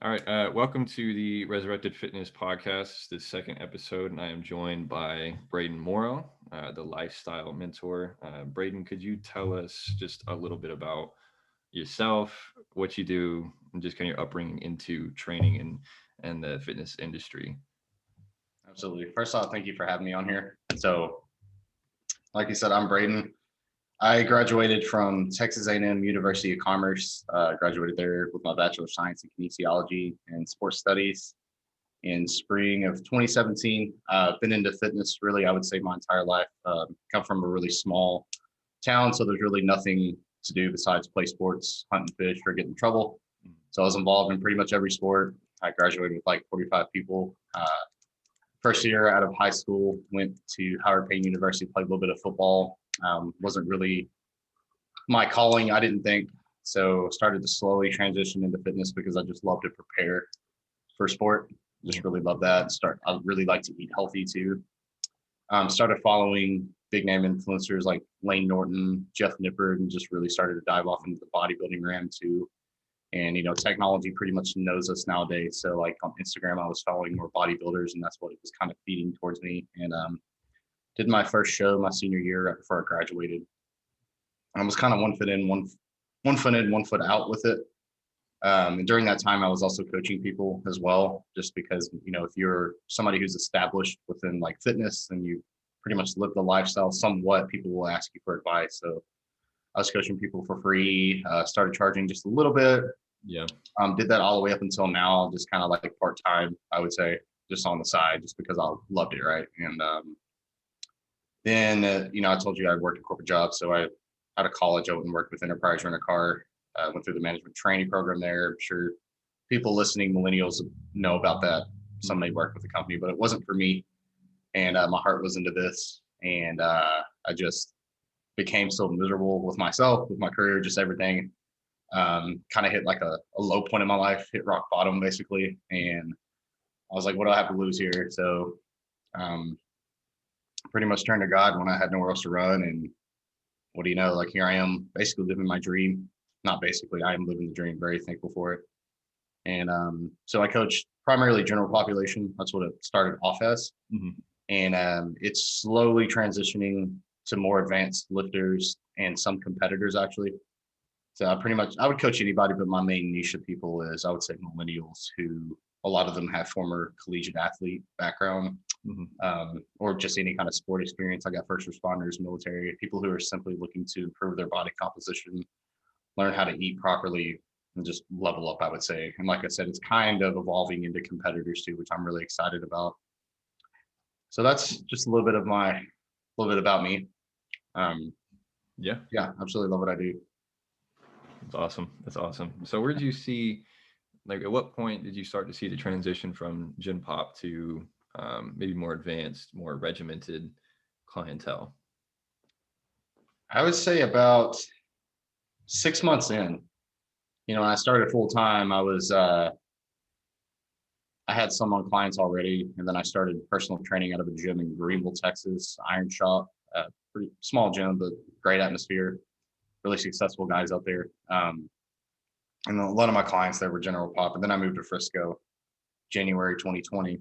All right. Welcome to the Resurrected Fitness Podcast, the second episode, and I am joined by Braden Morrow, the lifestyle mentor. Braden, could you tell us just a little bit about yourself, what you do, and just kind of your upbringing into training and the fitness industry? Absolutely. First off, thank you for having me on here. So, like you said, I'm Braden. I graduated from Texas A&M University of Commerce. Graduated there with my Bachelor of Science in Kinesiology and Sports Studies in spring of 2017. Been into fitness really, I would say, my entire life. Come from a really small town, so there's really nothing to do besides play sports, hunt and fish, or get in trouble. So I was involved in pretty much every sport. I graduated with like 45 people. First year out of high school, went to Howard Payne University, played a little bit of football. Wasn't really my calling, I didn't think. So started to slowly transition into fitness because I just love to prepare for sport. Just really love that. I really like to eat healthy too. Started following big name influencers like Lane Norton, Jeff Nippard, and just really started to dive off into the bodybuilding realm too. And technology pretty much knows us nowadays. So like on Instagram, I was following more bodybuilders, and that's what it was kind of feeding towards me. And did my first show my senior year right before I graduated. I was kind of one foot in, one foot in, one foot out with it. And during that time, I was also coaching people as well, just because if you're somebody who's established within like fitness and you pretty much live the lifestyle somewhat, people will ask you for advice. So I was coaching people for free. Started charging just a little bit. Yeah. Did that all the way up until now, just kind of like part time, I would say, just on the side, just because I loved it, right? And then I told you I worked a corporate job, so I out of college I went and worked with Enterprise Rent a Car. Went through the management training program there. I'm sure people listening, millennials, know about that. Some may work with the company, but it wasn't for me. And my heart was into this, and I just became so miserable with myself, with my career, just everything. Kind of hit like a low point in my life, hit rock bottom basically. And I was like, what do I have to lose here? So um, pretty much turned to God when I had nowhere else to run. And what do you know? Like here I am basically living my dream. Not basically, I am living the dream, very thankful for it. And so I coach primarily general population. That's what it started off as. Mm-hmm. And it's slowly transitioning to more advanced lifters and some competitors actually. So I would coach anybody, but my main niche of people is I would say millennials who a lot of them have former collegiate athlete background, Mm-hmm. or just any kind of sport experience. I got first responders, military, people who are simply looking to improve their body composition, learn how to eat properly, and just level up, I would say. And like I said, it's kind of evolving into competitors too, which I'm really excited about. So that's just a little bit about me. Um, Yeah. yeah, absolutely love what I do. That's awesome. That's awesome. So where did you see, like, at what point did you start to see the transition from Gen Pop to maybe more advanced, more regimented clientele? I would say about 6 months in. When I started full time, I had some on clients already, and then I started personal training out of a gym in Greenville, Texas, Iron Shop, pretty small gym, but great atmosphere, really successful guys out there. And a lot of my clients there were general pop, and then I moved to Frisco, January 2020,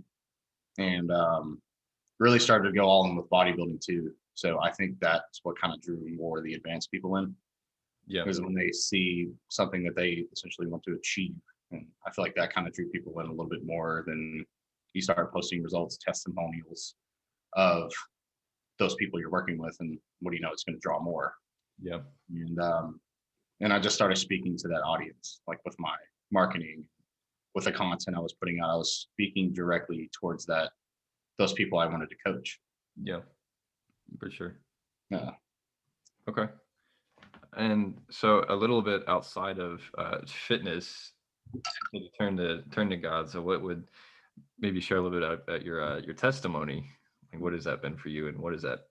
and really started to go all in with bodybuilding too. So I think that's what kind of drew more of the advanced people in, Yeah. because when they see something that they essentially want to achieve, and I feel like that kind of drew people in a little bit more than you start posting results, testimonials of those people you're working with, and what do you know, it's going to draw more. Yeah. And and I just started speaking to that audience, like with my marketing, with the content I was putting out. I was speaking directly towards those people I wanted to coach. Yeah. For sure. Yeah. Okay. And so a little bit outside of fitness, maybe turn to God. So what would maybe share a little bit about your testimony? Like what has that been for you, and what is that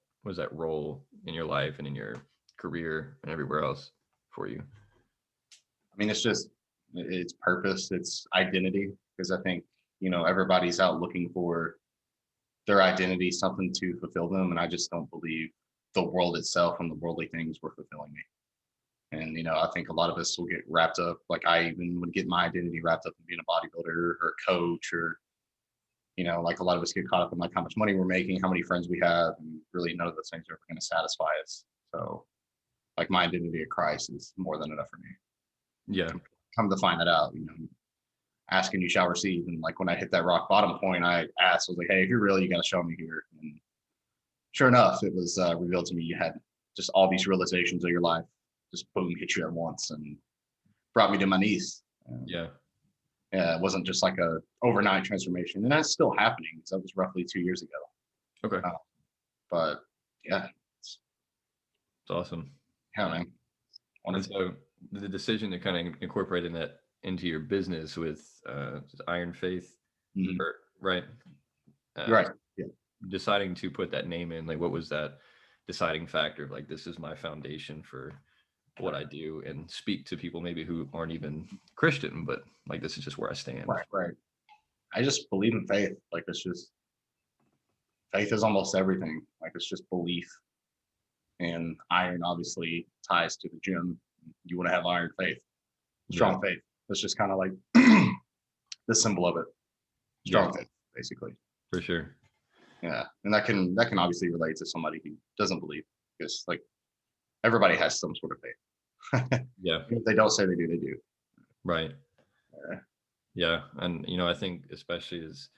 role in your life and in your career and everywhere else for you? I mean, it's purpose, it's identity, because I think, everybody's out looking for their identity, something to fulfill them. And I just don't believe the world itself and the worldly things were fulfilling me. And, I think a lot of us will get wrapped up. Like I even would get my identity wrapped up in being a bodybuilder or a coach, or, like a lot of us get caught up in like how much money we're making, how many friends we have, and really none of those things are ever going to satisfy us. So like my identity of Christ is more than enough for me. Yeah. Come to find that out, ask and you shall receive. And like when I hit that rock bottom point, I asked, I was like, hey, if you're real, you got to show me here. And sure enough, it was revealed to me you had just all these realizations of your life, just boom, hit you at once and brought me to my knees. Yeah. Yeah, it wasn't just like a overnight transformation, and that's still happening. So that was roughly 2 years ago. Okay. But yeah, It's awesome. yeah, man. And Wonderful. so the decision to kind of incorporate that into your business with Iron Faith, Mhm. or right, uh, Right. Yeah. deciding to put that name in, like what was that deciding factor of like this is my foundation for what I do, and speak to people maybe who aren't even Christian, but like this is just where I stand. Right. Right. I just believe in faith. Like it's just faith is almost everything. Like it's just belief. And iron obviously ties to the gym. You want to have iron faith, Yeah, strong faith. That's just kind of like the symbol of it. yeah, Strong faith, basically. for sure. Yeah, and that can obviously relate to somebody who doesn't believe, because like everybody has some sort of faith. Yeah, If they don't say they do, they do. right. Uh, Yeah, and I think especially as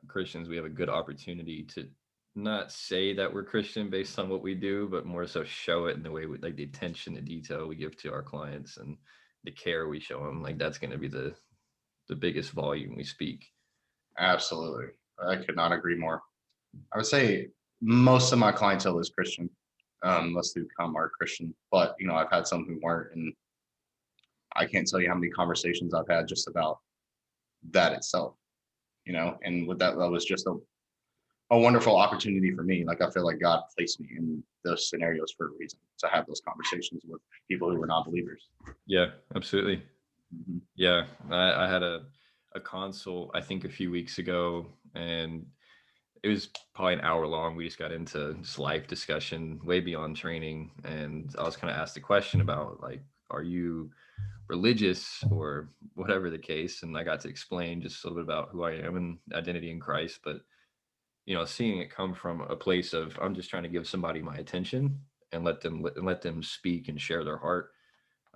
Christians, we have a good opportunity to not say that we're Christian based on what we do, but more so show it in the way we like the attention to detail we give to our clients and the care we show them. Like that's going to be the biggest volume we speak. Absolutely, I could not agree more. I would say most of my clientele is Christian. Most who come are Christian, but I've had some who weren't, and I can't tell you how many conversations I've had just about that itself. And with that was just a wonderful opportunity for me. Like I feel like God placed me in those scenarios for a reason, to have those conversations with people who were non-believers. Yeah, absolutely. Mhm. Yeah, I had a consult I think a few weeks ago, and it was probably an hour long. We just got into just life discussion, way beyond training, and I was kind of asked a question about like, are you religious or whatever the case, and I got to explain just a little bit about who I am and identity in Christ. But seeing it come from a place of I'm just trying to give somebody my attention and let them speak and share their heart,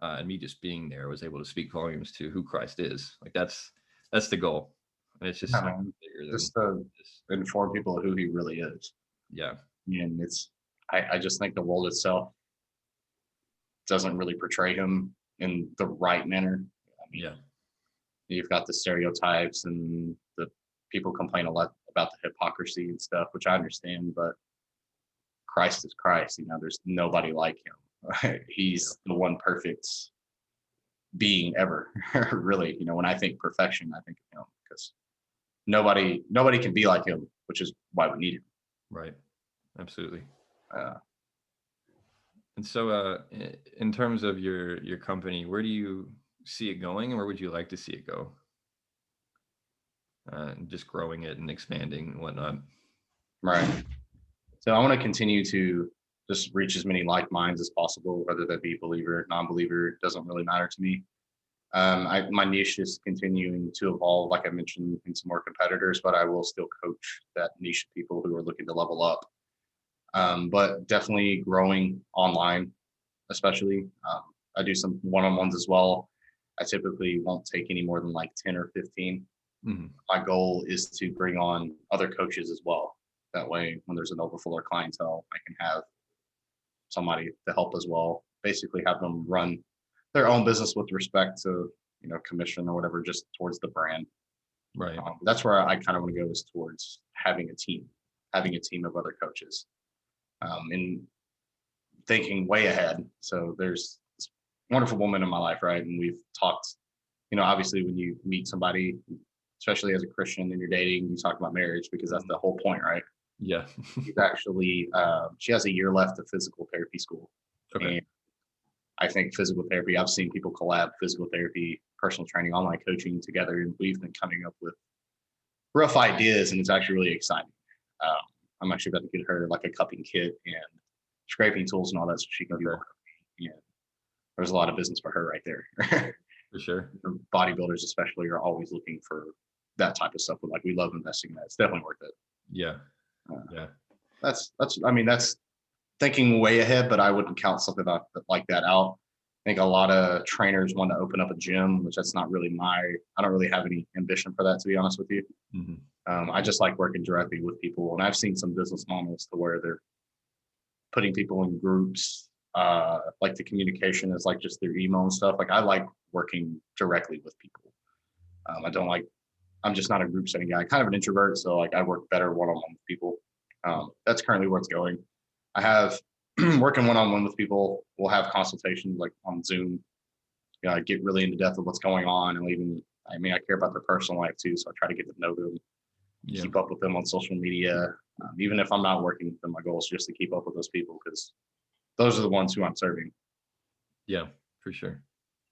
and me just being there was able to speak volumes to who Christ is. Like that's the goal, and it's just Yeah, so much man. bigger than Just to this. inform people of who he really is. Yeah, And I just think the world itself doesn't really portray him in the right manner. I mean, yeah, you've got the stereotypes and the people complain a lot about the hypocrisy and stuff, which I understand, but Christ is Christ. There's nobody like him. yeah, He's the one perfect being ever. Really, when I think perfection, I think of him, because nobody can be like him, which is why we need him. right, absolutely. Uh, And so, in terms of your company, where do you see it going, and where would you like to see it go? And just growing it and expanding and whatnot. right. So I want to continue to just reach as many like minds as possible, whether that be believer, non-believer, doesn't really matter to me. My niche is continuing to evolve, like I mentioned, into more competitors, but I will still coach that niche of people who are looking to level up. But definitely growing online, especially. I do some one-on-ones as well. I typically won't take any more than like 10 or 15. Mhm. My goal is to bring on other coaches as well. That way, when there's an overflow or clientele, I can have somebody to help as well. Basically, have them run their own business with respect to commission or whatever, just towards the brand. Right. That's where I kind of want to go, is towards having a team of other coaches, and thinking way ahead. So there's this wonderful woman in my life, right? And we've talked. Obviously, when you meet somebody, especially as a Christian and you're dating, you talk about marriage, because that's the whole point, right? Yeah. She's actually she has a year left of physical therapy school, Okay. and I think physical therapy. I've seen people collab physical therapy, personal training, online coaching together, and we've been coming up with rough ideas, and it's actually really exciting. Um, I'm actually about to get her like a cupping kit and scraping tools and all that, so she can do Okay. more. Yeah. there's a lot of business for her right there. For sure. Bodybuilders especially are always looking for that type of stuff. But like we love investing in that. It's definitely worth it. Yeah. Uh, Yeah. that's I mean that's thinking way ahead, but I wouldn't count something like that out. I think a lot of trainers want to open up a gym, which that's not really I don't really have any ambition for that, to be honest with you. Hmm. I just like working directly with people, and I've seen some business models to where they're putting people in groups. Like the communication is like just their email and stuff. Like I like working directly with people. I don't like. I'm just not a group setting guy. Kind of an introvert, so like I work better one on one with people. That's currently where it's going. I have working one on one with people. We'll have consultations like on Zoom. You know, I get really into depth of what's going on, and even I mean I care about their personal life too, so I try to get to know them, Yeah. keep up with them on social media. Even if I'm not working with them, my goal is just to keep up with those people because those are the ones who I'm serving. Yeah, for sure.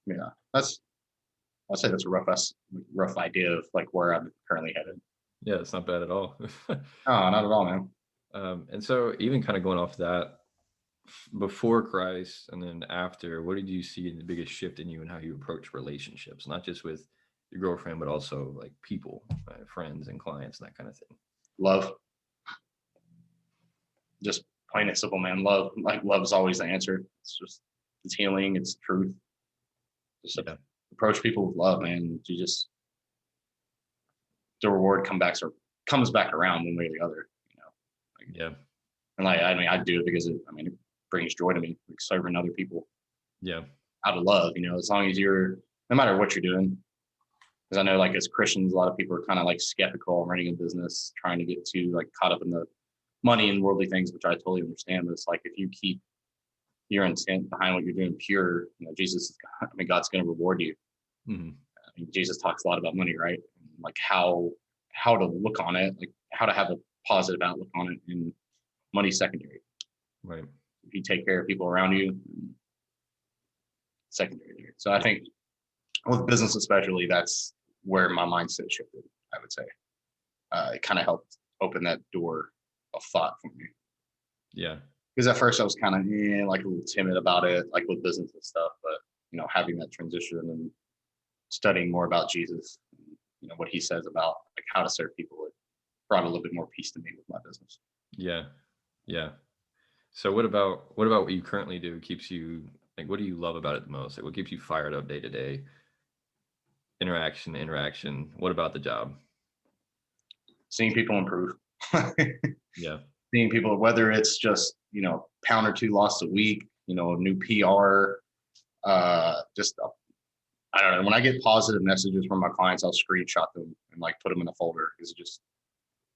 Yeah, I'd say that's a rough idea of like where I'm currently headed. Yeah, it's not bad at all. Oh, not at all, man. And so even kind of going off that, before Christ and then after, what did you see the biggest shift in you and how you approach relationships, not just with your girlfriend, but also like people, friends and clients and that kind of thing? Love, just plain and simple, man. Love, like love is always the answer. It's healing, it's truth. Just Yeah. approach people with love, man. You just the reward comes back around one way or the other. You know, like, Yeah. and like I mean, I do it because it brings joy to me, like serving other people Yeah. out of love. You know, as long as no matter what you're doing, because I know like as Christians, a lot of people are kind of like skeptical of running a business, trying to get too like caught up in the money and worldly things, which I totally understand. But it's like if you keep your intent behind what you're doing pure, you know, God's going to reward you. Hmm. I mean, Jesus talks a lot about money, right? Like how to look on it, like how to have a positive outlook on it, and money secondary. Right. If you take care of people around you, secondary. So I think with business especially, that's where my mindset shifted. I would say it kind of helped open that door of thought for me. Yeah. Because at first I was kind of like a little timid about it, like with business and stuff. But you know, having that transition and studying more about Jesus, and, you know, what he says about like how to serve people, it brought a little bit more peace to me with my business. Yeah. Yeah. So what about what you currently do keeps you like, what do you love about it the most? Like what keeps you fired up day to day? Interaction. What about the job? Seeing people improve, Yeah. seeing people, whether it's just pound or two lost a week, new PR, just I don't know. When I get positive messages from my clients, I'll screenshot them and like put them in a folder because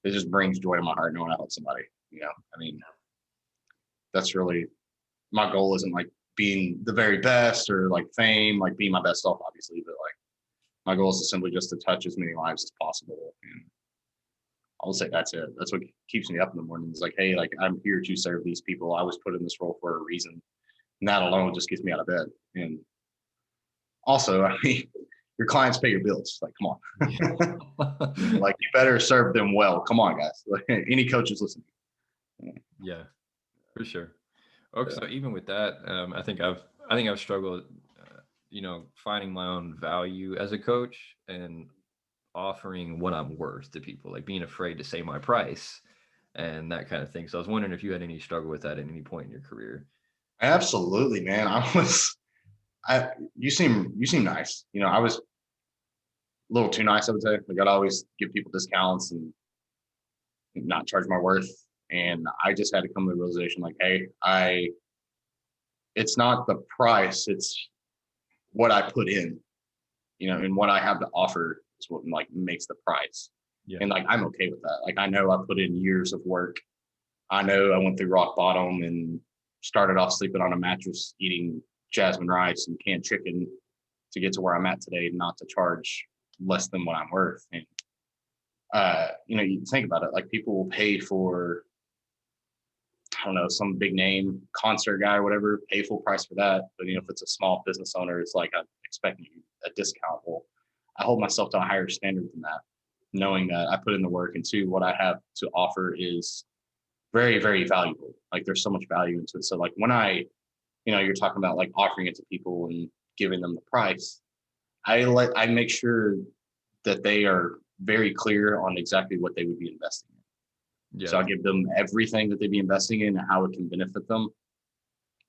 it just brings joy to my heart knowing I helped somebody. I mean, that's really my goal. Isn't like being the very best or like fame, like being my best self, obviously, but like my goal is to simply just to touch as many lives as possible. And I'll say that's it. That's what keeps me up in the morning. It's like, hey, like I'm here to serve these people. I was put in this role for a reason. And that alone just gets me out of bed. And also, I mean, your clients pay your bills. Like, come on. Like, you better serve them well. Come on, guys. Like, any coaches listening. Yeah, for sure. Okay, so even with that, I think I've struggled, finding my own value as a coach and offering what I'm worth to people, like being afraid to say my price and that kind of thing. So I was wondering if you had any struggle with that at any point in your career. Absolutely, man. You seem nice. I was a little too nice, I would say. Like I'd always give people discounts and not charge my worth. And I just had to come to the realization like, hey, it's not the price, it's what I put in, and what I have to offer is what like makes the price. Yeah. And like I'm okay with that. Like I know I put in years of work. I know I went through rock bottom and started off sleeping on a mattress, eating jasmine rice and canned chicken to get to where I'm at today, not to charge less than what I'm worth. And you think about it, like people will pay for, I don't know, some big name concert guy or whatever, pay full price for that. But if it's a small business owner, it's like I'm expecting a discount. Well, I hold myself to a higher standard than that, knowing that I put in the work, and two, what I have to offer is very, very valuable. Like there's so much value into it. So like when I you're talking about like offering it to people and giving them the price. I make sure that they are very clear on exactly what they would be investing in. So Yeah. I give them everything that they'd be investing in and how it can benefit them.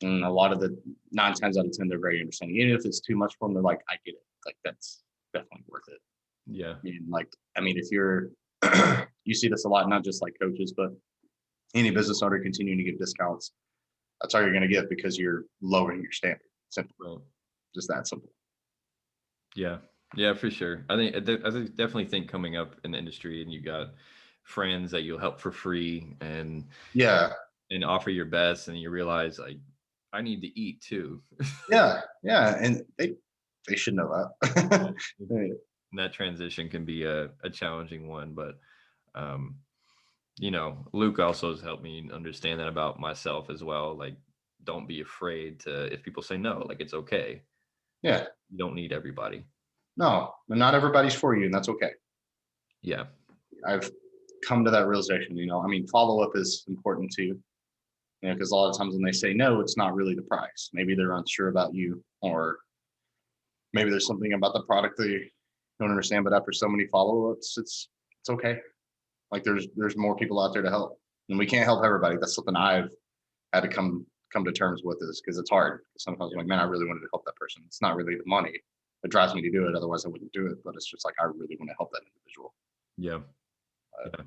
And a lot of the 9 times out of 10, they're very understanding. Even if it's too much for them, they're like, I get it. Like that's definitely worth it. Yeah. If you're, you see this a lot, not just like coaches, but any business owner continuing to give discounts. That's all you're going to get because you're lowering your standard. Simple. Right. Just that simple. Yeah. Yeah, for sure. I definitely think coming up in the industry and you got friends that you'll help for free Yeah. and offer your best, and you realize like I need to eat too. Yeah. Yeah. And they should know that. And that transition can be a challenging one, but um, Luke also has helped me understand that about myself as well. Like, don't be afraid to if people say no, like it's okay. Yeah. You don't need everybody. No, not everybody's for you, and that's okay. Yeah. I've come to that realization. Follow up is important too. Because a lot of times when they say no, it's not really the price. Maybe they're unsure about you, or maybe there's something about the product they don't understand. But after so many follow ups, it's okay. Like there's more people out there to help, and we can't help everybody. That's something I've had to come to terms with, is because it's hard. Sometimes I'm like, man, I really wanted to help that person. It's not really the money that drives me to do it. Otherwise, I wouldn't do it. But it's just like I really want to help that individual. Yeah. Yeah.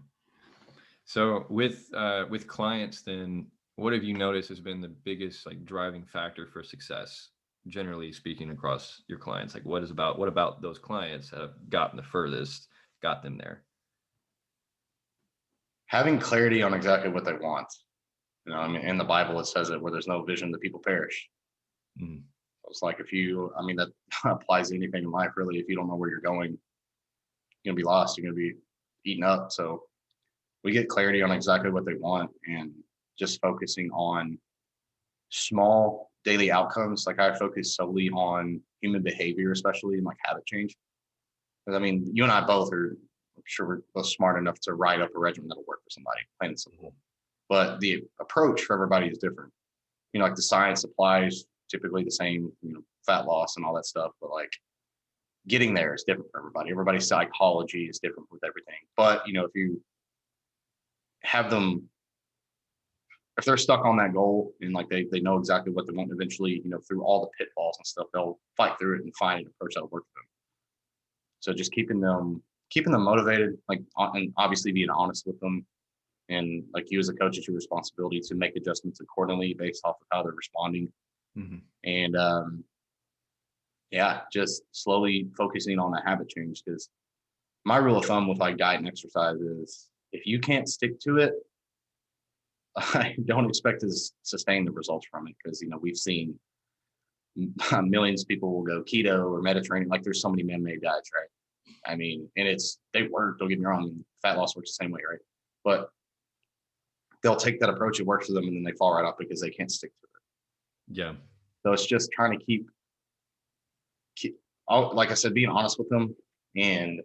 So with clients, then what have you noticed has been the biggest like driving factor for success, generally speaking, across your clients? Like what about those clients have gotten the furthest, got them there? Having clarity on exactly what they want. In the Bible, it says it, where there's no vision, the people perish. Mm. It's like that applies to anything in life, really. If you don't know where you're going, you're going to be lost. You're going to be eaten up. So we get clarity on exactly what they want and just focusing on small daily outcomes. Like I focus solely on human behavior, especially in like habit change. Because you and I both are, I'm sure we're both smart enough to write up a regimen that'll work for somebody, plain and simple. But the approach for everybody is different. Like the science applies typically the same, fat loss and all that stuff. But like getting there is different for everybody. Everybody's psychology is different with everything. But, if you have them, if they're stuck on that goal and like they know exactly what they want eventually, through all the pitfalls and stuff, they'll fight through it and find an approach that'll work for them. So just keeping them motivated, like, and obviously being honest with them. And like you as a coach, it's your responsibility to make adjustments accordingly based off of how they're responding. Mm-hmm. And just slowly focusing on that habit change. Because my rule of thumb with like diet and exercise is if you can't stick to it, I don't expect to sustain the results from it. Because we've seen millions of people will go keto or Mediterranean. Like there's so many man-made diets, right? And they work. Don't get me wrong. Fat loss works the same way, right? But they'll take that approach, it works for them, and then they fall right off because they can't stick to it. Yeah. So it's just trying to keep like I said, being honest with them and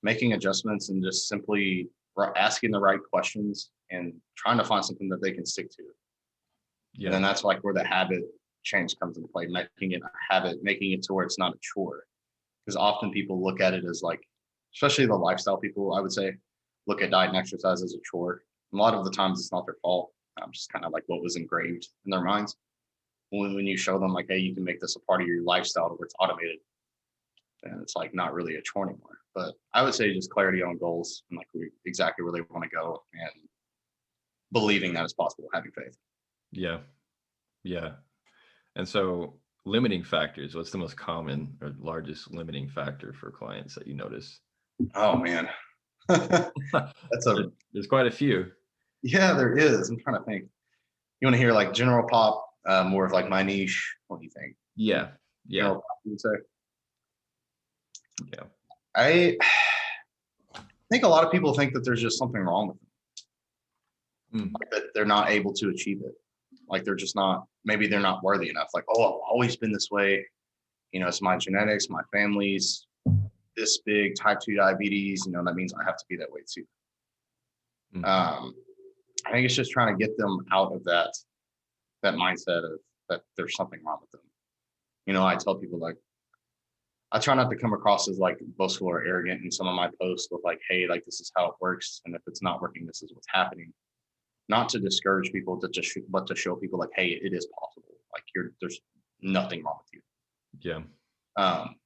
making adjustments and just simply asking the right questions and trying to find something that they can stick to. Yeah. And then that's like where the habit change comes into play, making it a habit, making it to where it's not a chore. Because often people look at it as like, especially the lifestyle people, I would say, look at diet and exercise as a chore. A lot of the times it's not their fault. Just kind of like what was engraved in their minds. When you show them like, hey, you can make this a part of your lifestyle where it's automated, and it's like not really a chore anymore. But I would say just clarity on goals and like exactly where they want to go and believing that it's possible, having faith. Yeah. Yeah. And so limiting factors, what's the most common or largest limiting factor for clients that you notice? Oh man. There's quite a few. Yeah, there is. I'm trying to think. You want to hear like general pop, more of like my niche? What do you think? Yeah. General pop, you would say? Yeah. I think a lot of people think that there's just something wrong with them. Like that they're not able to achieve it. Like they're just not, maybe they're not worthy enough. Like, oh, I've always been this way. It's my genetics, my family's this big type 2 diabetes, that means I have to be that way too. I think it's just trying to get them out of that mindset of that there's something wrong with them. I tell people like I try not to come across as like boastful or arrogant in some of my posts with like, hey, like this is how it works, and if it's not working, this is what's happening. Not to discourage people, but to show people like, hey, it is possible. Like there's nothing wrong with you. Yeah. Um,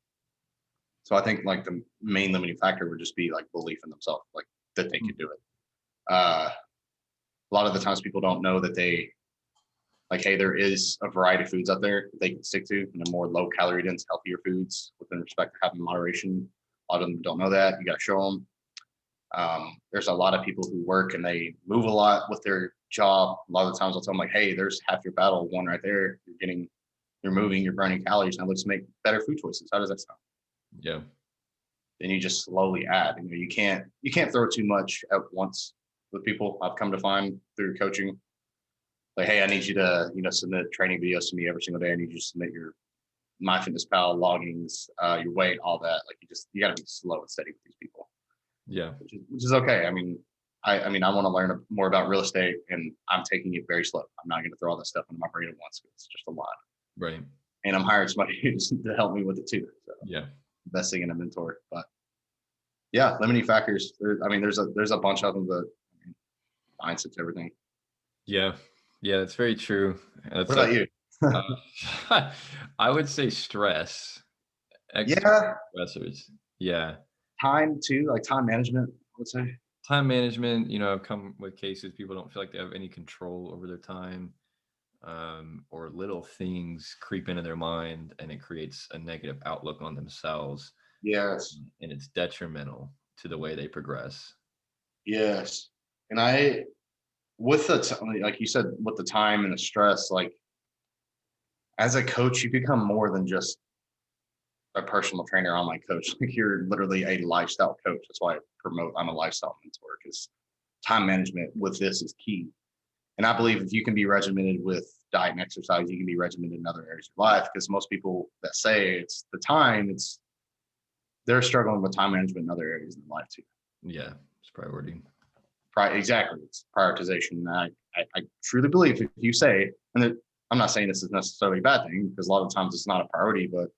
so I think like the main limiting factor would just be like belief in themselves, like that they Mm. could do it. A lot of the times people don't know that like, hey, there is a variety of foods out there that they can stick to, and the more low calorie dense, healthier foods within respect to having moderation. A lot of them don't know that. You got to show them. There's a lot of people who work and they move a lot with their job. A lot of the times I'll tell them like, hey, there's half your battle won right there. You're moving, you're burning calories. Now let's make better food choices. How does that sound? Yeah. Then you just slowly add. You can't throw too much at once with people. I've come to find through coaching, like, hey, I need you to, submit training videos to me every single day. I need you to submit your MyFitnessPal loggings, your weight, all that. Like you got to be slow and steady with these people, Yeah. which is okay. I want to learn more about real estate, and I'm taking it very slow. I'm not going to throw all that stuff into my brain at once. It's just a lot, Right. and I'm hiring somebody to help me with it too. So Yeah. investing in a mentor, but yeah, limiting factors. There's a bunch of them, but mindset's everything. Yeah. Yeah. That's very true. What That's about you? I would say stress, external Yeah, stressors. Yeah. time too, like time management, I would say. Time management, I've come with cases people don't feel like they have any control over their time, or little things creep into their mind and it creates a negative outlook on themselves, Yes, and it's detrimental to the way they progress. yes. And I, with like you said, with the time and the stress, like as a coach, you become more than just a personal trainer, online coach. Like you're literally a lifestyle coach. That's why I'm a lifestyle mentor, because time management with this is key. And I believe if you can be regimented with diet and exercise, you can be regimented in other areas of life. Because most people that say it's the time, they're struggling with time management in other areas in their life too. Yeah, it's priority. Exactly, it's prioritization. I truly believe if you say, I'm not saying this is necessarily a bad thing, because a lot of times it's not a priority, but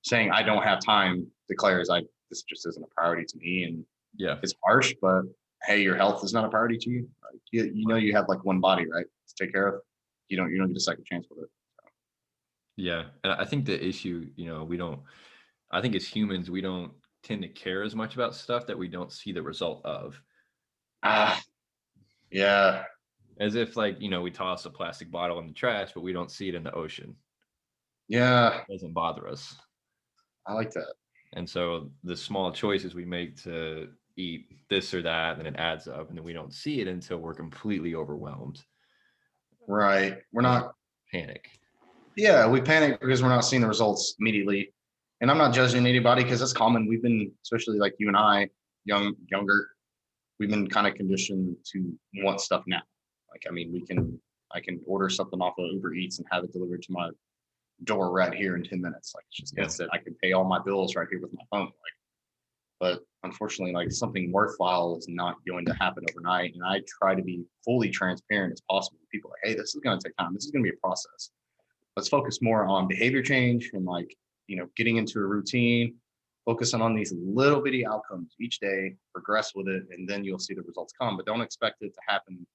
saying I don't have time declares this just isn't a priority to me, and Yeah. it's harsh, but hey, your health is not a priority to you. Like, you have like one body, right, to take care of. You don't get a second chance with it. Yeah. And I think the issue, we don't, I think as humans, we don't tend to care as much about stuff that we don't see the result of. Ah, yeah, As if, like, we toss a plastic bottle in the trash, but we don't see it in the ocean. yeah, It doesn't bother us. I like that. And so the small choices we make to eat this or that, then it adds up, and then we don't see it until we're completely overwhelmed Right, we're and not. panic. Yeah, we panic because we're not seeing the results immediately. And I'm not judging anybody, because that's common. We've been, especially like you and I, younger, we've been kind of conditioned to want stuff now. Like, I can order something off of Uber Eats and have it delivered to my door right here in 10 minutes. Like, it's just Yeah. instant. I can pay all my bills right here with my phone. Like, but unfortunately, like something worthwhile is not going to happen overnight. And I try to be fully transparent as possible with people. Like, hey, this is going to take time. This is going to be a process. Let's focus more on behavior change and like, getting into a routine, focusing on these little bitty outcomes each day, progress with it, and then you'll see the results come. But don't expect it to happen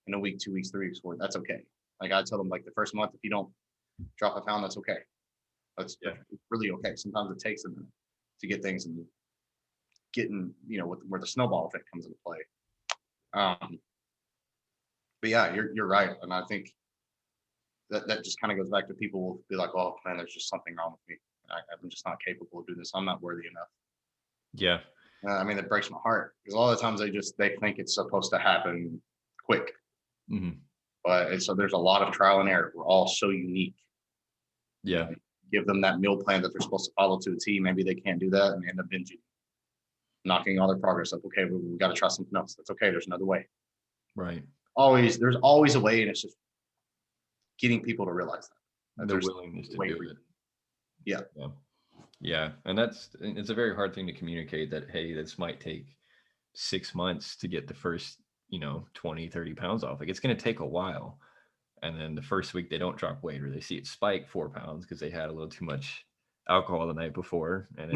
in a week, 2 weeks, 3 weeks, 4. That's okay. Like I tell them, like the first month, if you don't drop a pound, that's okay. That's really okay. Sometimes it takes a minute to get things and getting, where the snowball effect comes into play. But yeah, you're right, and I think that just kind of goes back to people will be like, oh man, there's just something wrong with me. I'm just not capable of doing this. I'm not worthy enough. Yeah. It breaks my heart, because a lot of the times they think it's supposed to happen quick, Hmm. but so there's a lot of trial and error. We're all so unique. Yeah. Give them that meal plan that they're supposed to follow to a T. Maybe they can't do that and they end up binging, knocking all their progress up. Okay, we got to try something else. That's okay. There's another way. Right. There's always a way, and it's just getting people to realize that The there's willingness a to way do for you. it. Yeah. Yeah. Yeah. And it's a very hard thing to communicate that, hey, this might take 6 months to get the first, 20, 30 pounds off. Like it's going to take a while. and then the first week they don't drop weight, or they see it spike 4 pounds because they had a little too much alcohol the night before, and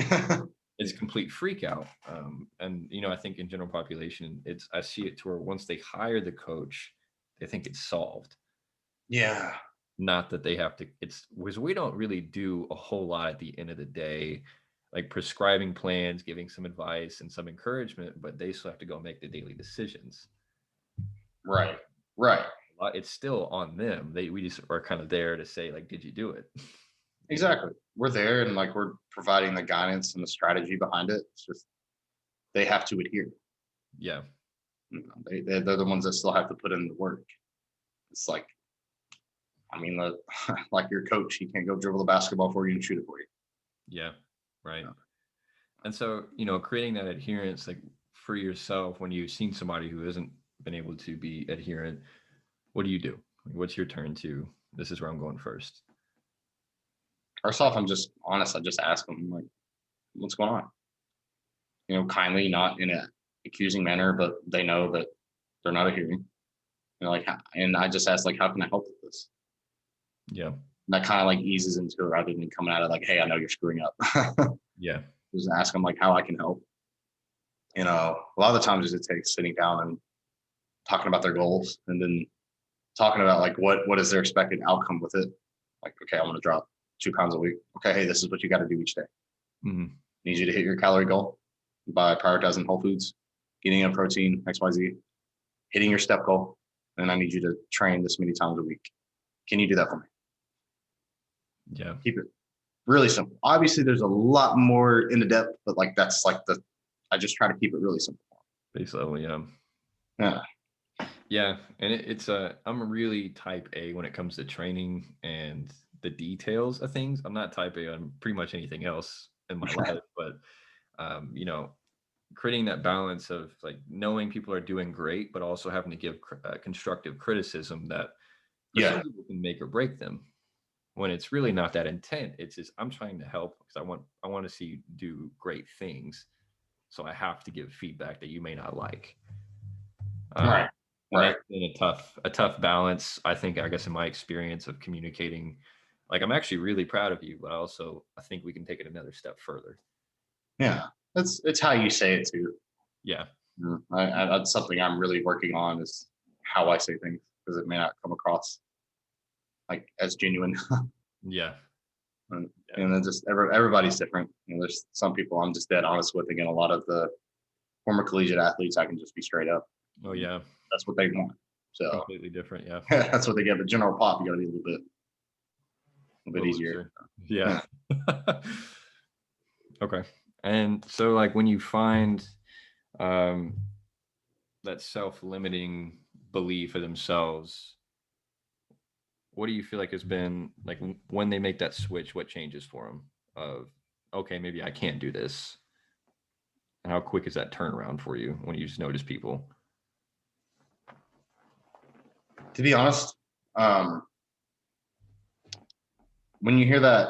it's complete freak out. And I think in general population, I see it to where once they hire the coach, they think it's solved. Yeah. Not that they have to. It's because we don't really do a whole lot at the end of the day, like prescribing plans, giving some advice and some encouragement, but they still have to go make the daily decisions. Right. Right. It's still on them. We just are kind of there to say, like, did you do it? Exactly. We're there and like we're providing the guidance and the strategy behind it. It's just they have to adhere. Yeah. They're the ones that still have to put in the work. It's like, I mean, like your coach, he can't go dribble the basketball for you and shoot it for you. Yeah. Right. Yeah. And so, creating that adherence, like for yourself, when you've seen somebody who hasn't been able to be adherent, what do you do? What's your turn to? This is where I'm going first. First off, I'm just honest. I just ask them like, what's going on? Kindly, not in an accusing manner, but they know that they're not adhering. Like, and I just ask like, how can I help with this? Yeah. And that kind of like eases into it rather than coming out of like, hey, I know you're screwing up. Yeah. Just ask them like how I can help. A lot of the times it takes sitting down and talking about their goals and then talking about like what is their expected outcome with it. Like, okay, I want to drop 2 pounds a week. Okay, hey, this is what you got to do each day. Mm-hmm. Need you to hit your calorie goal by prioritizing whole foods, getting a protein, XYZ, hitting your step goal. And I need you to train this many times a week. Can you do that for me? Yeah. Keep it really simple. Obviously, there's a lot more into depth, but like that's like I just try to keep it really simple. Base level. Yeah. Yeah. Yeah. And I'm really type A when it comes to training and the details of things. I'm not type A on pretty much anything else in my life, but, creating that balance of like knowing people are doing great, but also having to give constructive criticism that for some Yeah. people can make or break them, when it's really not that intent. It's just I'm trying to help because I want to see you do great things, so I have to give feedback that you may not like. Right. And Right. that's been a tough balance, I think. I guess in my experience of communicating, like I'm actually really proud of you, but I think we can take it another step further. Yeah. It's how you say it too. Yeah. That's something I'm really working on is how I say things because it may not come across like as genuine. Yeah. and, Yeah. and then just everybody's different. There's some people I'm just dead honest with. Again, a lot of the former collegiate athletes, I can just be straight up. Oh yeah. That's what they want. So Completely different. Yeah. that's what they get. But general pop, you got to be a little bit easier. Looser. Yeah. Okay. And so like when you find um that self-limiting belief of themselves, what do you feel like has been like when they make that switch, what changes for them of, okay, maybe I can't do this? And how quick is that turnaround for you when you just notice people? To be honest, um, when you hear that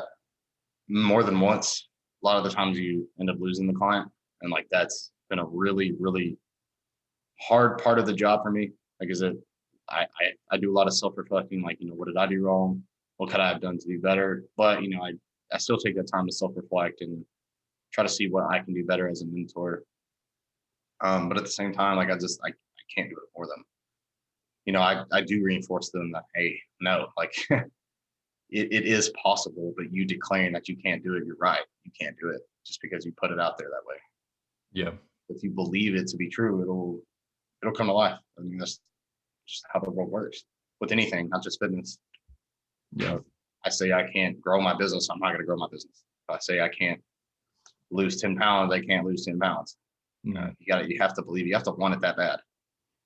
more than once, a lot of the times you end up losing the client, and like that's been a really, really hard part of the job for me. Like, is it? I do a lot of self reflecting. Like, what did I do wrong? What could I have done to do better? But I still take that time to self reflect and try to see what I can do better as a mentor. But at the same time, like I can't do it for them. I do reinforce them that, hey, no, like it is possible, but you declaring that you can't do it, you're right. You can't do it just because you put it out there that way. Yeah. If you believe it to be true, it'll come to life. I mean, that's just how the world works with anything, not just fitness. Yeah. I say I can't grow my business, I'm not going to grow my business. If I say I can't lose 10 pounds, I can't lose 10 pounds. Mhm. You have to believe, you have to want it that bad.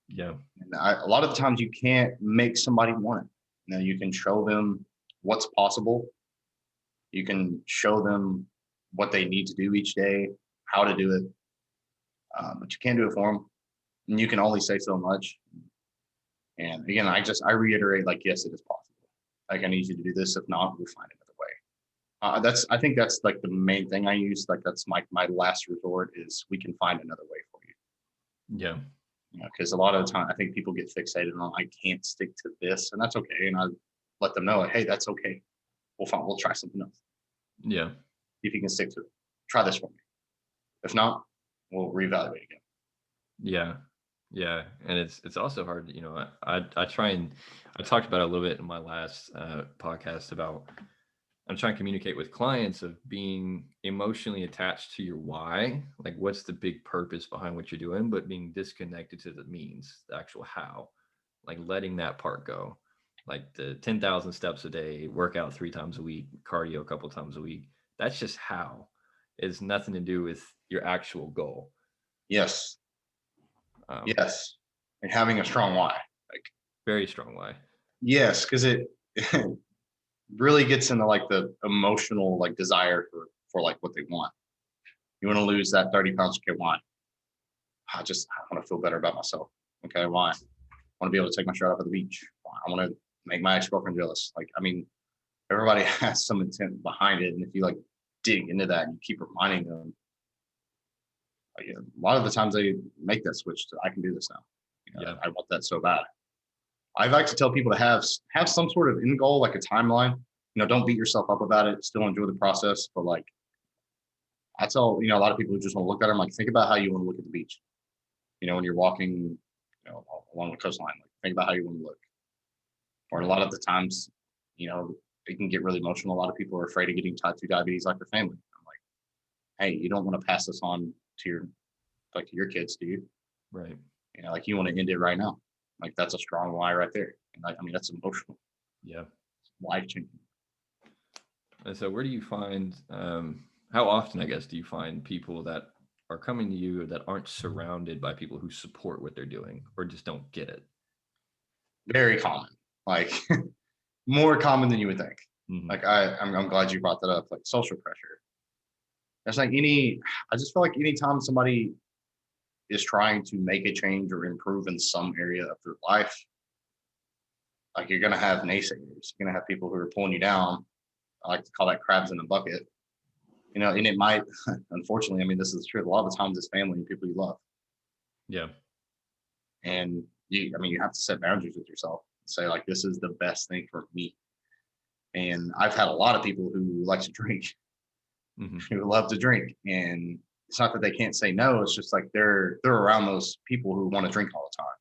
Yeah. And a lot of the times you can't make somebody want it. You can show them what's possible. You can show them what they need to do each day, how to do it, but you can't do it for them. And you can only say so much. And again, I reiterate, like, yes, it is possible. Like, I need you to do this. If not, we'll find another way. I think that's like the main thing I use. Like, that's my last resort is we can find another way for you. Yeah. Because a lot of the time I think people get fixated on I can't stick to this, and that's okay. And I let them know, like, hey, that's okay. We'll find we'll try something else. Yeah. See if you can stick to it. Try this for me. If not, we'll reevaluate again. Yeah. Yeah. And it's also hard, I try and I talked about it a little bit in my last podcast about I'm trying to communicate with clients of being emotionally attached to your why, like what's the big purpose behind what you're doing, but being disconnected to the means, the actual how, like letting that part go, like the 10,000 steps a day, workout 3 times a week, cardio a couple times a week. That's just how. It's nothing to do with your actual goal. Yes. Um, Yes. And having a strong why. Like, Very strong why. yes, because it really gets into like the emotional like desire for like what they want. You want to lose that 30 pounds, okay, why? I want to feel better about myself. Okay, why? I want to be able to take my shirt off at the beach. Why? I want to make my ex-girlfriend jealous. Like, I mean, everybody has some intent behind it. And if you like dig into that and you keep reminding them, like, a lot of the times they make that switch to I can do this now. Yeah. I want that so bad. I like to tell people to have some sort of end goal, like a timeline. Don't beat yourself up about it. Still enjoy the process, but like I tell a lot of people who just want to look at them, like think about how you want to look at the beach. When you're walking, along the coastline, like think about how you want to look. Or a lot of the times, you know, it can get really emotional. A lot of people are afraid of getting type 2 diabetes like their family. I'm like, hey, you don't want to pass this on to your kids, do you? Right. Like you want to end it right now. Like that's a strong why right there. And I mean, that's emotional, Yeah. life changing. And so, where do you find, how often, I guess, do you find people that are coming to you that aren't surrounded by people who support what they're doing or just don't get it? Very common, like more common than you would think. Hmm. Like I'm glad you brought that up. Like social pressure. That's like I just feel like anytime somebody is trying to make a change or improve in some area of their life, like you're gonna have naysayers. You're gonna have people who are pulling you down. I like to call that crabs in a bucket. And it might, unfortunately, I mean, this is true. A lot of the times it's family and people you love. Yeah. And you have to set boundaries with yourself. Say like, this is the best thing for me. And I've had a lot of people who like to drink, Hmm. who love to drink, and it's not that they can't say no. It's just like they're around those people who want to drink all the time.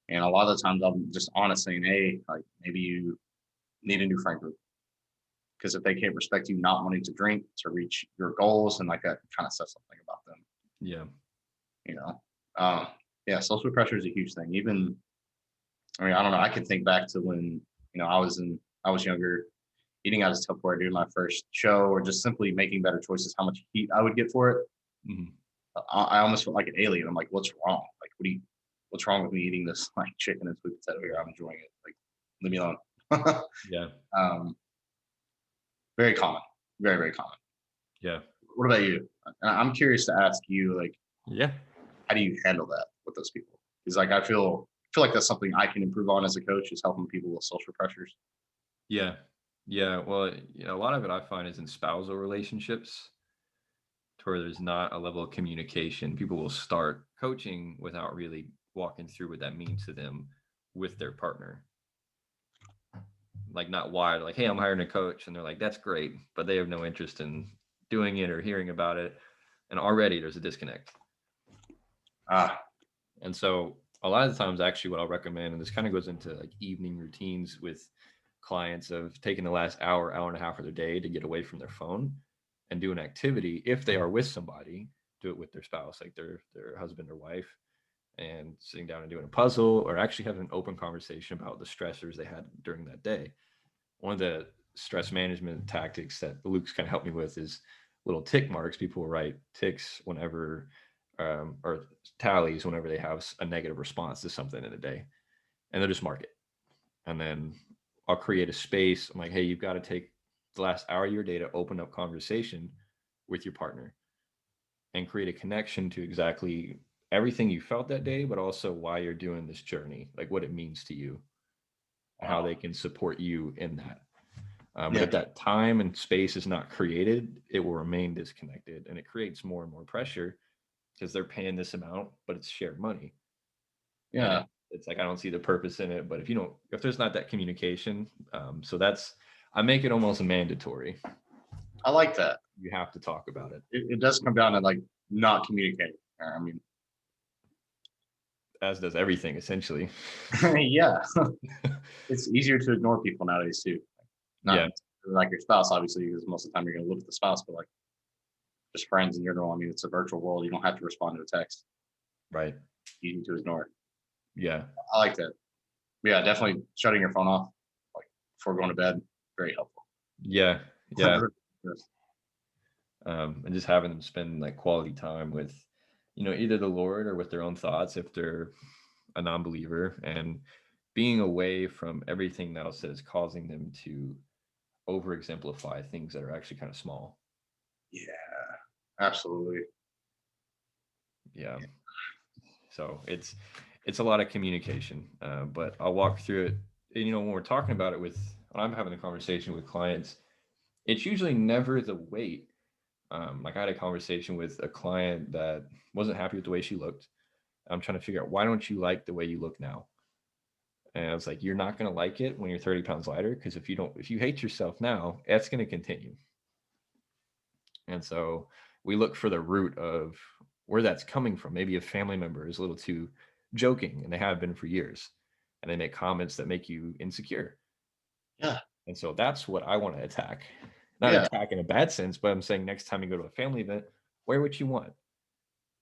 And a lot of the times I'm just honest saying, hey, like maybe you need a new friend group because if they can't respect you not wanting to drink to reach your goals, and like that kind of says something about them. Yeah. You know, um, yeah, social pressure is a huge thing. Even I mean, I don't know. I can think back to when I was younger, eating out is tough where I do my first show, or just simply making better choices. How much heat I would get for it. Hmm. I almost felt like an alien. I'm like, what's wrong? Like, what's wrong with me eating this like chicken and sweet potato here? I'm enjoying it. Like, leave me alone. Yeah. um, very common, very very common. Yeah. What about you? And I'm curious to ask you, like, Yeah. how do you handle that with those people? Because like I feel like that's something I can improve on as a coach is helping people with social pressures. Yeah. Yeah. Well, a lot of it I find is in spousal relationships to where there's not a level of communication. People will start coaching without really walking through what that means to them with their partner. Like, not why, like, hey, I'm hiring a coach. And they're like, that's great. But they have no interest in doing it or hearing about it. And already there's a disconnect. Ah, And so a lot of the times, actually, what I'll recommend, and this kind of goes into like evening routines with clients of taking the last hour, hour and a half of their day to get away from their phone and do an activity. If they are with somebody, do it with their spouse, like their husband or wife, and sitting down and doing a puzzle or actually having an open conversation about the stressors they had during that day. One of the stress management tactics that Luke's kind of helped me with is little tick marks. People will write ticks whenever, or tallies whenever they have a negative response to something in a day, and they'll just mark it. And then I'll create a space. I'm like, hey, you've got to take the last hour of your day to open up conversation with your partner and create a connection to exactly everything you felt that day, but also why you're doing this journey, like what it means to you, how wow. they can support you in that. But Yeah. if that time and space is not created, it will remain disconnected and it creates more and more pressure because they're paying this amount, but it's shared money. And Yeah, it's like I don't see the purpose in it. But if there's not that communication, so I make it almost mandatory. I like that. You have to talk about it, It does come down to like not communicating. I mean, as does everything essentially. yeah, it's easier to ignore people nowadays too. Yeah, Not like your spouse, obviously, because most of the time you're gonna look at the spouse, but like just friends in general. I mean, it's a virtual world. You don't have to respond to a text. right. Easy to ignore. Yeah, I like that. Yeah, definitely shutting your phone off like before going to bed. Very helpful. yeah, yeah. And just having them spend like quality time with, either the Lord or with their own thoughts if they're a non-believer, and being away from everything else that is causing them to over exemplify things that are actually kind of small. Yeah, absolutely. Yeah. So it's a lot of communication, but I'll walk through it. And, when we're talking about it when I'm having a conversation with clients, it's usually never the weight. Like I had a conversation with a client that wasn't happy with the way she looked. I'm trying to figure out, why don't you like the way you look now? And I was like, you're not going to like it when you're 30 pounds lighter, because if you hate yourself now, that's going to continue. And so we look for the root of where that's coming from. Maybe a family member is a little too joking, and they have been for years, and they make comments that make you insecure. Yeah, And so that's what I want to attack. Not yeah, attack in a bad sense, but I'm saying next time you go to a family event, wear what you want.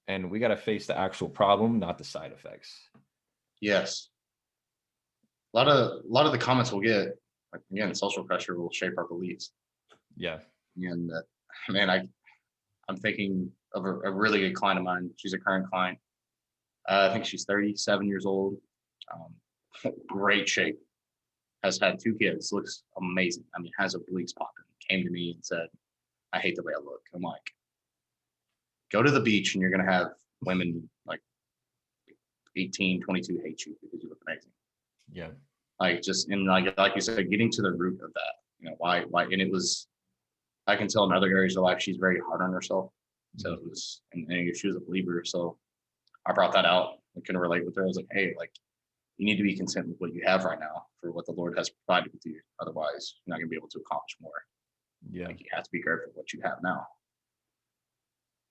And we got to face the actual problem, not the side effects. yes. A lot of the comments we'll get, like again, social pressure will shape our beliefs. Yeah. And man, I'm thinking of a really good client of mine. She's a current client. I think she's 37 years old. Great shape. Has had 2 kids. Looks amazing. I mean, has obliques popping. Came to me and said, "I hate the way I look." I'm like, "Go to the beach and you're gonna have women like 18, 22 hate you because you look amazing." Yeah. Like just and like you said, getting to the root of that. Why? And it was. I can tell in other areas of life she's very hard on herself. So Mhm. it was, and she was a believer. So I brought that out. I couldn't relate with her. I was like, hey, like you need to be content with what you have right now for what the Lord has provided with you. Otherwise, you're not going to be able to accomplish more. Yeah. Like you have to be grateful for what you have now.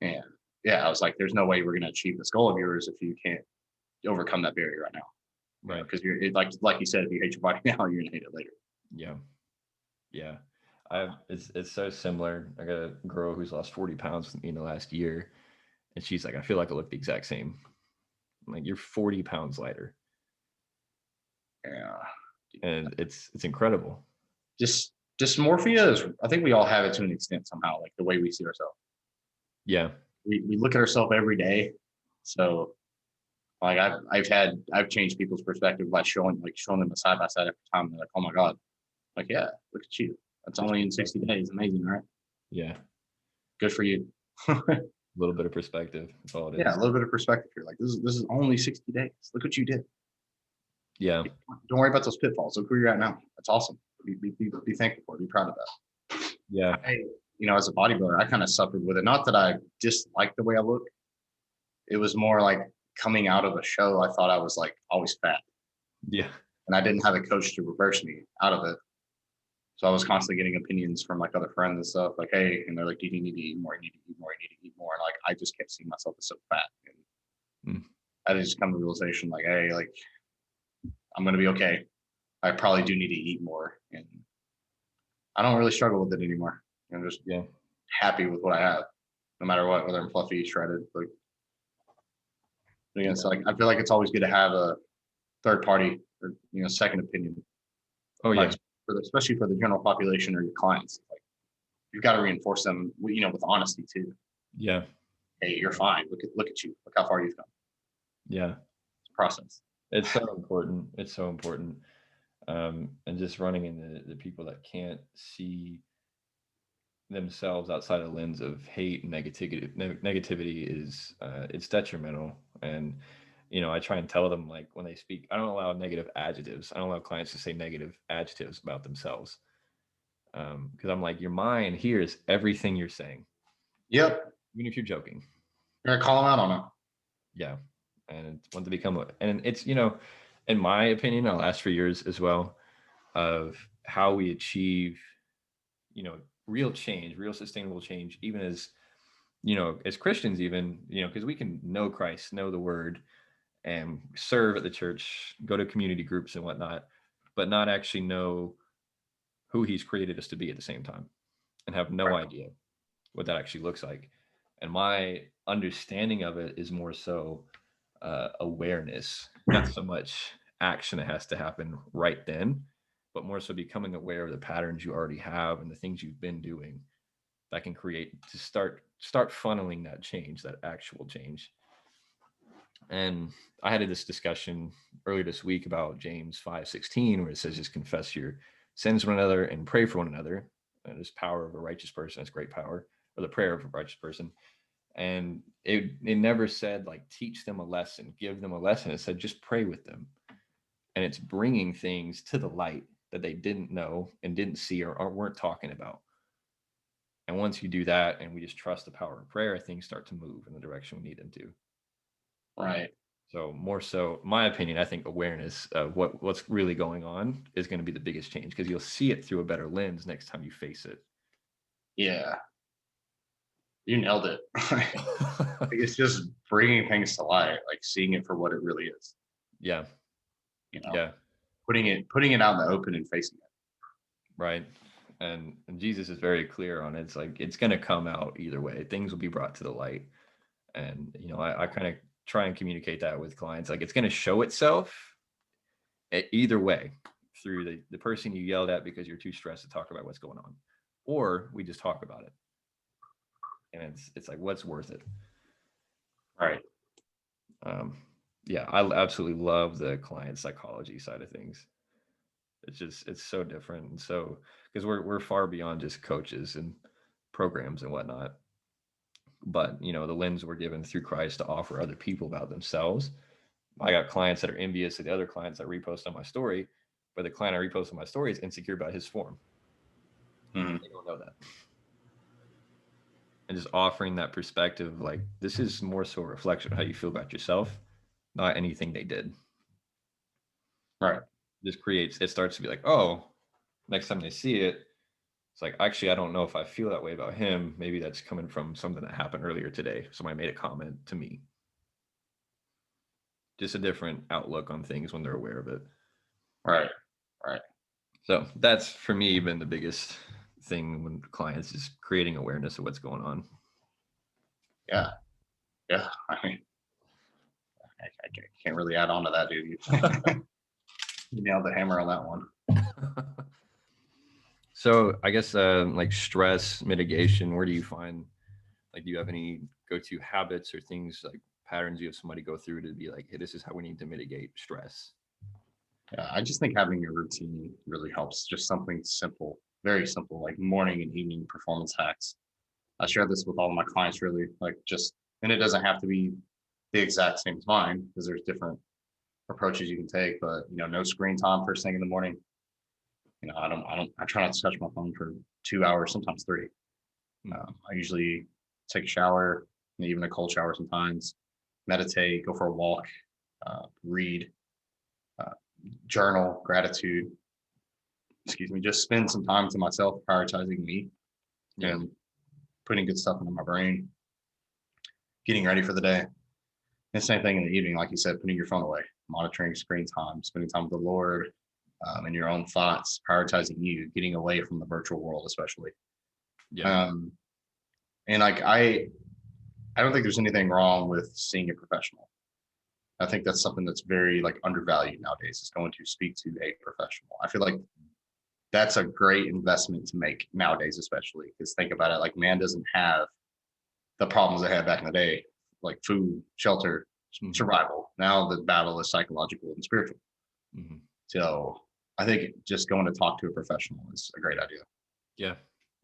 And yeah, I was like, there's no way we're going to achieve this goal of yours if you can't overcome that barrier right now. Right. Because like you said, if you hate your body now, you're going to hate it later. Yeah. Yeah. It's so similar. I got a girl who's lost 40 pounds with me in the last year, and she's like, I feel like I look the exact same. I'm like, you're 40 pounds lighter. Yeah. And it's incredible. Just dysmorphia is, I think we all have it to an extent somehow, like the way we see ourselves. Yeah. We look at ourselves every day. So like I've changed people's perspective by showing them a side by side every time. They're like, oh my God. Like, yeah, look at you. That's It's only in 60 days. Amazing, right? Yeah. Good for you. A little bit of perspective. That's all it Yeah, a is. little bit of perspective here. Like this is only 60 days. Look what you did. Yeah. Don't worry about those pitfalls. Look where you're at now. That's awesome. Be thankful for it. Be proud of that. Yeah. As a bodybuilder, I kind of suffered with it. Not that I disliked the way I look. It was more like coming out of a show. I thought I was like always fat, Yeah. and I didn't have a coach to reverse me out of it. So I was constantly getting opinions from like other friends and stuff, like, hey, and they're like, you need to eat more, you need to eat more, you need to eat more. And like I just kept seeing myself as so fat. And Mm. I just come to the realization like, hey, like I'm gonna be okay. I probably do need to eat more. And I don't really struggle with it anymore. I'm just Yeah. happy with what I have, no matter what, whether I'm fluffy, shredded. Like again, Yeah. it's like I feel like it's always good to have a third party or second opinion, Oh like yeah. especially for the general population or your clients. Like you've got to reinforce them, with honesty too. Yeah. Hey, you're fine. Look at you. Look how far you've come. Yeah. It's a process. It's so important. It's so important. And just running into the people that can't see themselves outside of the lens of hate and negativity is it's detrimental. And I try and tell them, like, when they speak, I don't allow negative adjectives. I don't allow clients to say negative adjectives about themselves, because I'm like, your mind hears everything you're saying, Yep. even if you're joking. You're gonna call them out on it. Yeah. and want to become and it's, in my opinion, I'll ask for yours as well, of how we achieve, real change, real sustainable change, even as Christians, even, because we can know Christ, know the word, and serve at the church, go to community groups and whatnot, but not actually know who he's created us to be at the same time, and have no Right. idea what that actually looks like. And my understanding of it is more so awareness, not so much action that has to happen right then, but more so becoming aware of the patterns you already have and the things you've been doing that can create to start funneling that change, that actual change. And I had this discussion earlier this week about James 5:16, where it says, just confess your sins to one another and pray for one another. And there's power of a righteous person, it's great power, or the prayer of a righteous person. And it never said like teach them a lesson, give them a lesson. It said just pray with them. And it's bringing things to the light that they didn't know and didn't see, or weren't talking about. And once you do that and we just trust the power of prayer, things start to move in the direction we need them to. Right. So more so, my opinion, I think awareness of what's really going on is going to be the biggest change, because you'll see it through a better lens next time you face it. Yeah. You nailed it. It's just bringing things to light, like seeing it for what it really is. Yeah. You know, Yeah. putting it out in the open and facing it. Right. And Jesus is very clear on it. It's like it's going to come out either way. Things will be brought to the light. And I kind of try and communicate that with clients. Like it's going to show itself either way, through the person you yelled at because you're too stressed to talk about what's going on, or we just talk about it. And it's like, what's worth it? Right. Um, yeah, I absolutely love the client psychology side of things. It's so different. And so, because we're far beyond just coaches and programs and whatnot, but the lens we're given through Christ to offer other people about themselves. I got clients that are envious of the other clients that repost on my story, but the client I repost on my story is insecure about his form. Mm-hmm. They don't know that. And just offering that perspective, like this is more so a reflection of how you feel about yourself, not anything they did. Right. It starts to be like, oh, next time they see it, it's like, actually, I don't know if I feel that way about him. Maybe that's coming from something that happened earlier today. Somebody made a comment to me. Just a different outlook on things when they're aware of it. Right. Right. So that's for me been the biggest thing when clients is creating awareness of what's going on. Yeah. Yeah. I mean, I can't really add on to that, dude. You nailed the hammer on that one. So I guess like stress mitigation, where do you find, like, do you have any go-to habits or things, like patterns you have somebody go through to be like, hey, this is how we need to mitigate stress? Yeah, I just think having a routine really helps. Just something simple, very simple, like morning and evening performance hacks. I share this with all of my clients, really, like just, and it doesn't have to be the exact same as mine because there's different approaches you can take. But no screen time first thing in the morning. I try not to touch my phone for 2 hours, sometimes three. I usually take a shower, even a cold shower sometimes, meditate, go for a walk, read, journal, gratitude, just spend some time to myself, prioritizing me Yeah. and putting good stuff into my brain, getting ready for the day. And same thing in the evening, like you said, putting your phone away, monitoring screen time, spending time with the Lord, and your own thoughts, prioritizing you, getting away from the virtual world, especially. Yeah. And like I don't think there's anything wrong with seeing a professional. I think that's something that's very like undervalued nowadays, is going to speak to a professional. I feel like that's a great investment to make nowadays, especially because think about it, like man doesn't have the problems they had back in the day, like food, shelter, survival. Now the battle is psychological and spiritual. So I think just going to talk to a professional is a great idea. Yeah.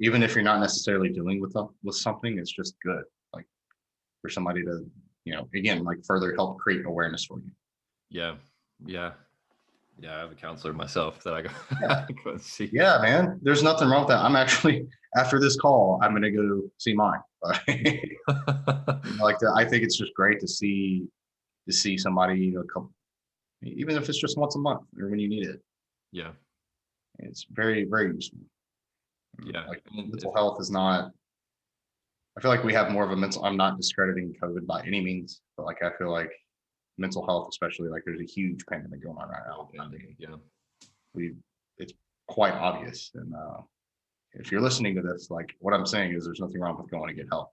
Even if you're not necessarily dealing with something, it's just good, like for somebody to, again, like further help create awareness for you. Yeah. Yeah. Yeah. I have a counselor myself that I go, Yeah. go and see. Yeah, man. There's nothing wrong with that. I'm actually, after this call, I'm gonna go see mine. I think it's just great to see to see somebody, a couple, even if it's just once a month or when you need it. Yeah. It's very, very useful. Yeah. Like I mean, mental health is not, I feel like we have more of a mental, I'm not discrediting COVID by any means, but like I feel like mental health, especially like there's a huge pandemic going on right now. I mean, yeah. it's quite obvious. And if you're listening to this, like what I'm saying is there's nothing wrong with going to get help.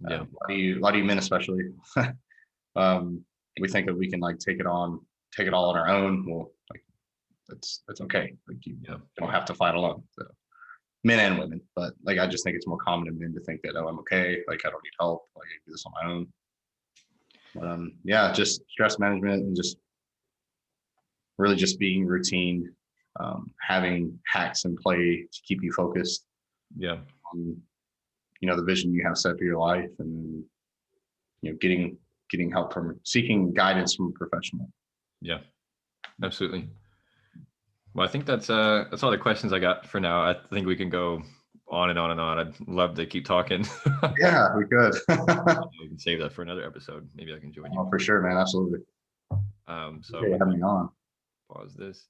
Yeah. A lot of you men especially, we think that we can like take it all on our own. Well, like that's okay. Like you Yeah. don't have to fight alone. So, men and women, but like I just think it's more common in men to think that, oh, I'm okay, like I don't need help, like I can do this on my own. Yeah, just stress management and just really just being routine, having hacks in play to keep you focused Yeah. on the vision you have set for your life, and getting help from seeking guidance from a professional. Yeah. Absolutely. Well, I think that's all the questions I got for now. I think we can go on and on and on. I'd love to keep talking. Yeah, we could. We can save that for another episode. Maybe I can join Oh, you. for sure, man. Absolutely. So Appreciate you having me on. pause this.